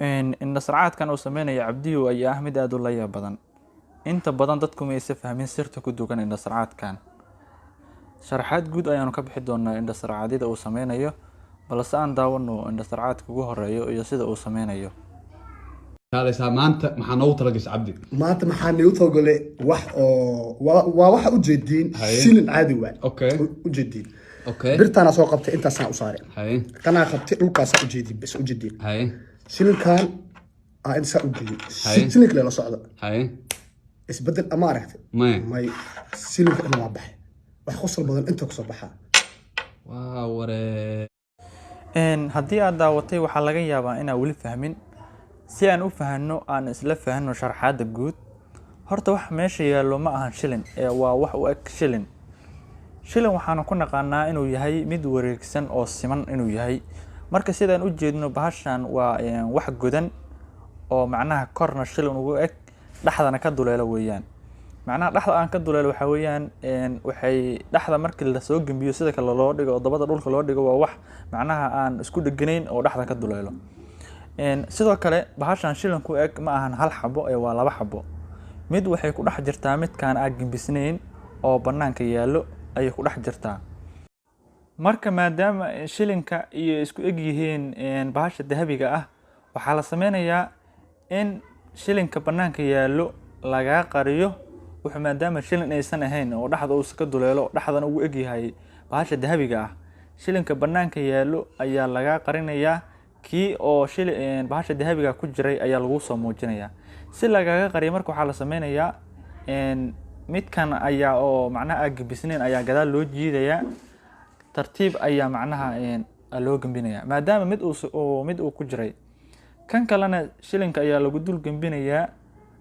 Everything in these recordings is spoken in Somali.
indha sarcaadkan uu sameynaya cabdiyo ayaa ah mid aad u layaab badan. Inta badan dadku ma aysan fahmin sirta ku dugan indha sarcaadkan. Sharaxaad guud ayaanu ka bixi doonaa indha sarcaadida uu sameynayo, balse aan daawano indha sarcaadka ugu horeeyo iyo sida uu sameynayo. هذا maanta maxaa noogu talagashay cabdi maanta maxaa nigu togole wax oo waa waxa u jeedin silin caadi waa u jeedin birtana soo qabtay intaas aan u saaray kana qabtay dhulkaas u jeedin bas u jeedin silinkan inta u jeedin silin kale la socdo isbedel ama aragtay may silinka inuu waa baxay wax qosol badan inta ku soo baxaa waree haddii aad daawatay waxaa laga yaabaa inaan weli fahmin. Si aan u fahanno aan isla fahanno sharaxaadda guud, horta wax meesha yaallo ma ahan shilin ee waa wax u eg shilin. Shilin waxaanu ku naqaanaa inuu yahay mid wareegsan oo siman inuu yahay. Marka sidaan u jeedno bahashan waa wax godan oo macnaha korna shilin ugu eg dhaxdana ka duleelo weeyaan. macnaha dhaxda aan ka duleelo waxa weeyaan waxay dhaxda markii la soo gambiyo sida kale loo dhigo oo dabada dhulka loo dhigo waa wax macnaha aan isku dhiganayn oo dhaxda ka duleelo. sidoo kale bahashan shilin ku eg ma ahan hal xabo ee waa laba xabo. mid waxay ku dhex jirtaa midkaan aan gambisnayn oo banaanka yaallo ayay ku dhex jirtaa. marka maadaama shilinka iyo isku eg yihiin bahasha dahabiga ah, waxaa la sameynayaa in shilinka banaanka yaallo laga qariyo wuxuu maadaama shilin aysan ahayn oo dhaxda uu iska duleelo dhaxdan ugu eg yahay bahasha dahabiga ah. shilinka banaanka yaallo ayaa laga qarinayaa kii oo bahasha dahabiga ku jiray ayaa lagu soo muujinayaa. si lagaga qariyo marka waxaa la sameynayaa midkan ayaa oo macnaha gambisnayn ayaa gadaal loo jiidayaa, tartiib ayaa macnaha loo gambinayaa maadaama mid uu ku jiray. kan kalena shilinka ayaa lagu dul gambinayaa,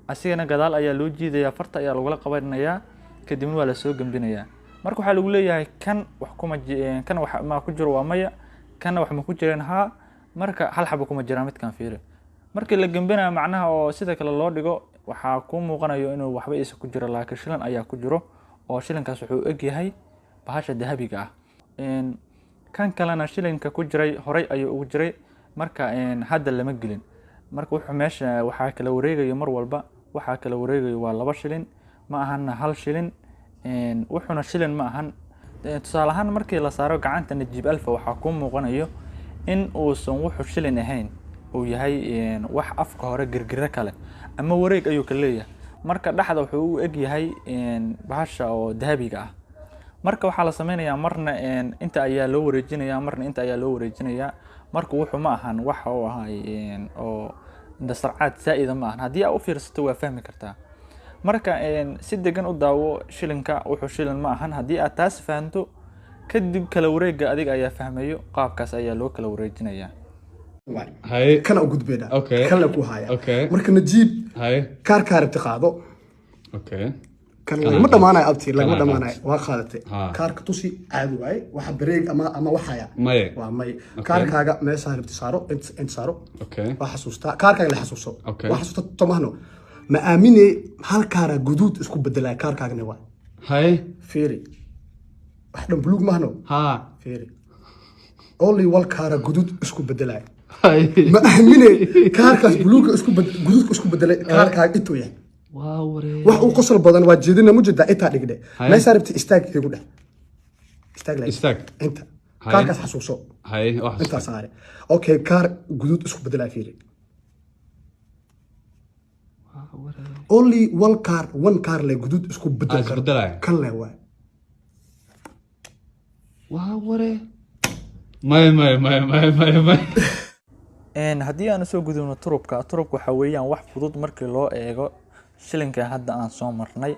asigana gadaal ayaa loo jiidayaa, farta ayaa lagula qabanayaa, kadibna waa la soo gambinayaa. marka waxaa lagu leeyahay kan wax ma ku jiro waa maya, kana wax ma ku jireen haa, marka hal xabo kuma jiraan midkan fiiri. markii la gambinayo macnaha oo sida kale loo dhigo waxaa ku muuqanayo inuu waxba isa ku jiro laakiin shilin ayaa ku jiro oo shilinkaas wuxuu eg yahay bahasha dahabiga ah. kan kalena shilinka ku jiray horay ayuu ugu jiray marka hadda lama gelin. marka wuxuu meesha waxaa kala wareegayo mar walba waxaa kala wareegayo waa 2 shilin ma ahan hal shilin. wuxuuna shilin ma ahan. tusaale ahaan markii la saaro gacanta Najiib Alfa waxaa ku muuqanayo in uusan wuxuu shilin ahayn uu yahay wax afka hore girgira kale ama wareeg ayuu ka leeyahay. marka dhaxda wuxuu u eg yahay bahasha oo dahabiga ah. marka waxaa la sameynayaa marna inta ayaa loo wareejinayaa marna inta ayaa loo wareejinayaa. marka wuxuu ma ahan wax oo ahay oo indha sarcaad saa'id ma ahan. haddii aad u fiirsato waa fahmi kartaa. marka si degan u daawo shilinka wuxuu shilin ma ahan. haddii aad taas fahanto kadib kala wareega adiga ayaa fahmayo qaabkaas ayaa loo kala wareejinayaa. kana u gudbeena kala ku haya marka Najiib kaar qaado kan ma dhamaanay abti lagama dhamaanay waa qaadatay kaarka tusi caadi waay waxa bareeg ama waxaya waa may kaarkaaga meesha rabti saaro inta saaro waa xasuusta kaarkaaga la xasuuso waa xasuusta tomahno ma aamine hal kaara guduud isku bedelay kaarkaagna waa fiiri wax dhan buluug mahno fiiri only wal kaara guduud isku bedelay ma aamine kaarkaas buluug isku bedelay kaarkaaga intuu yahay wax uu qosol badan waa jeedina mujada inta dhigde meesha rabti istaag igu dheh istaag inta kaarkaas xasuuso inta saare okay kaar guduud isku bedelay fiiri only one car le guduud isku bedelay kan le waa may haddii aan soo gudubno turubka waxa weeyaan wax fudud markii loo eego shilinka hadda aan soo marnay.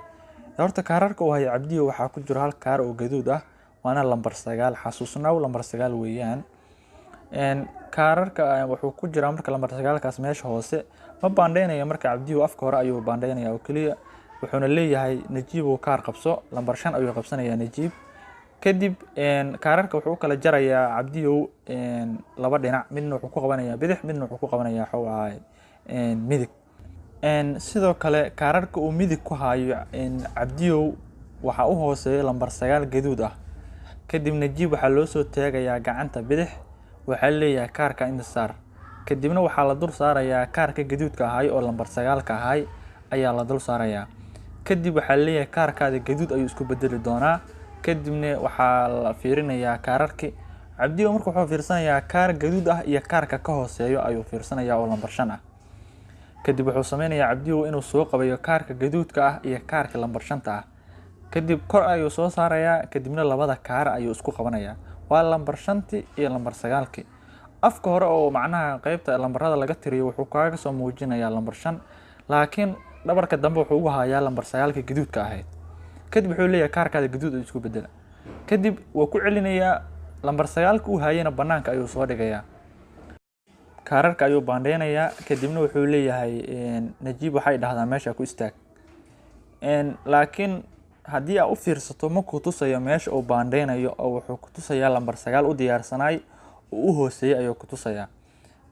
horta kaararka uu hayo Cabdiyo waxaa ku jira hal kaar oo gaduud ah waana lambar 9 xasuusnaa lambar 9 weeyaan. kaararka wuxuu ku jira marka lambar 9 kaas meesha hoose ma baandheynaya. marka Cabdiyo afka hore ayuu baandheynaya oo kaliya wuxuuna leeyahay Najiib oo kaar qabso lambar 5 ayuu qabsanayaa Najiib. kadib kaararka wuxuu kala jarayaa Cabdiyo laba dhinac midna wuxuu ku qabanayaa bidix midna wuxuu ku qabanayaa xawaay midig. sidoo kale kaararka uu midig ku hayo Cabdiyo waxa uu hooseeyo lambar 9 gaduud ah. kadib Najiib waxa loo soo taagayaa gacanta bidix waxa leeyahay kaarka inta saar kadibna waxaa la dul saarayaa kaarka gaduudka ahay oo lambar 9 ahay ayaa la dul saarayaa. kadib waxaa leeyahay kaarkaada gaduud ayuu isku bedeli doonaa. kadibna waxaa la fiirinayaa kaararkii. Cabdi markuu wuxuu fiirsanayaa kaar gaduud ah iyo kaarka ka hooseeyo ayuu fiirsanayaa oo lambar 5 ah. kadib wuxuu sameynayaa Cabdi inuu soo qabayo kaarka gaduudka ah iyo kaarka lambar 5 ah. kadib kor ayuu soo saarayaa, kadibna labada kaar ayuu isku qabanayaa. waa lambar 5 iyo lambar 9. afka hore oo macnaha qaybta lambarada laga tiriyo wuxuu kaaga soo muujinayaa lambar 5, laakiin dhabarka dambe wuxuu ugu hayaa lambar 9 gaduudka ahayd. kadib wuxuu leeyahay kaarkaada gaduud ayuu isku bedela. kadib wuu ku celinayaa lambar 9 uu hayayna banaanka ayuu soo dhigayaa. kaararka ayuu baandheynayaa, kadibna wuxuu leeyahay Najiib waxay dhahdaa meesha ku istaag. laakiin haddii aad u fiirsato ma ku tusayo meesha uu baandheynayo oo wuxuu ku tusayaa lambar 9 u diyaarsanay oo u hooseeyay ayuu ku tusayaa.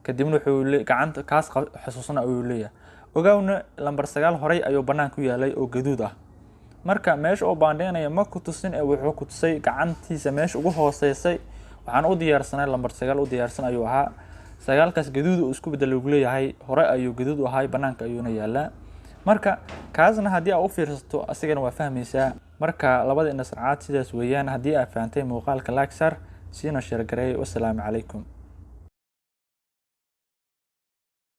kadibna wuxuu gacanta kaas xasuusna ayuu leeyahay. ogaawna lambar 9 horay ayuu banaanka ku yaalay oo gaduud ah. marka meesha uu baandheynayo ma ku tusin ee wuxuu ku tusay gacantiisa meesha ugu hooseysay. waxaan u diyaarsanay lambar 9 u diyaarsan ayuu ahaa. 9kaas gaduud uu isku bedel ugu leeyahay, hore ayuu gaduud u ahay, banaanka ayuuna yaalaa. marka kaasna haddii aad u fiirsato asigana waa fahmaysaa. marka labada indhasarcaad sidaas weeyaan. haddii aad fahantay muuqaalka like sar siina share gareey. wassalaamu calaykum.